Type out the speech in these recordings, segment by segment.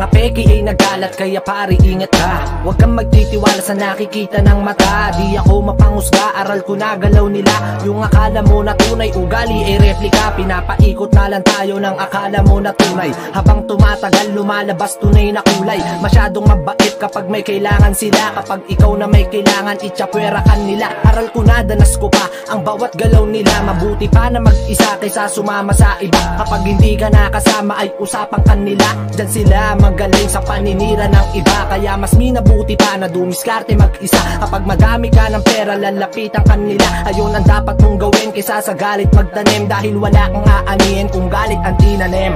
mga peki ay nagalat, kaya pare ingat ka. Huwag kang magtitiwala sa nakikita ng mata. Di ako mapangusga, aral ko na galaw nila. Yung akala mo na tunay, ugali ay replika. Pinapaikot na lang tayo ng akala mo na tunay. Habang tumatagal, lumalabas tunay na kulay. Masyadong mabait kapag may kailangan sila. Kapag ikaw na may kailangan, itsapwerakan nila. Aral ko na, danas ko pa ang bawat galaw nila. Mabuti pa na mag-isa kaysa sumama sa iba. Kapag hindi ka nakasama ay usapang kanila. Diyan sila magaling sa paninira ng iba. Kaya mas minabuti pa na dumiskarte mag-isa. Kapag madami ka ng pera, lalapitan kanila. Ayun ang dapat mong gawin kaysa sa galit magtanim. Dahil wala kang aanihin kung galit ang tinanim.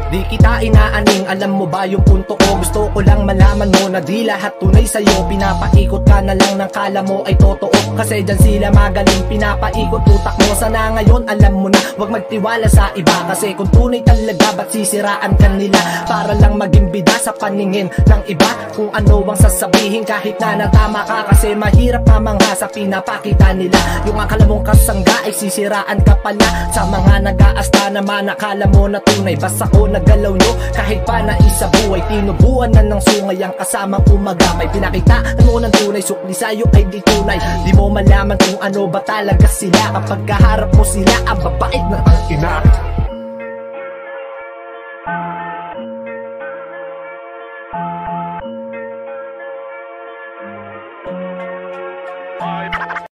Di kita inaaning, alam mo ba yung punto ko? Gusto ko lang malaman mo na di lahat tunay sa'yo. Pinapaikot ka na lang ng kala mo ay totoo. Kasi dyan sila magaling, pinapaikot utak mo. Sana ngayon alam mo na, wag magtiwala sa iba. Kasi kung tunay talaga, ba't sisiraan ka nila? Para lang maging bida sa paningin ng iba. Kung ano bang sasabihin kahit na natama ka. Kasi mahirap mamangha sa pinapakita nila. Yung akala mong kasangga ay sisiraan ka pala. Sa mga nag-aasta naman, akala mo na tunay. Basta ko nagalaw nyo, kahit pa na isa buhay. Tinubuan na ng sungay ang kasamang umagamay. Pinakitaan mo ng tunay, sukli sa'yo ay di tunay. Di mo malaman kung ano ba talaga sila. Kapag kaharap mo sila, ang babait na ang ina.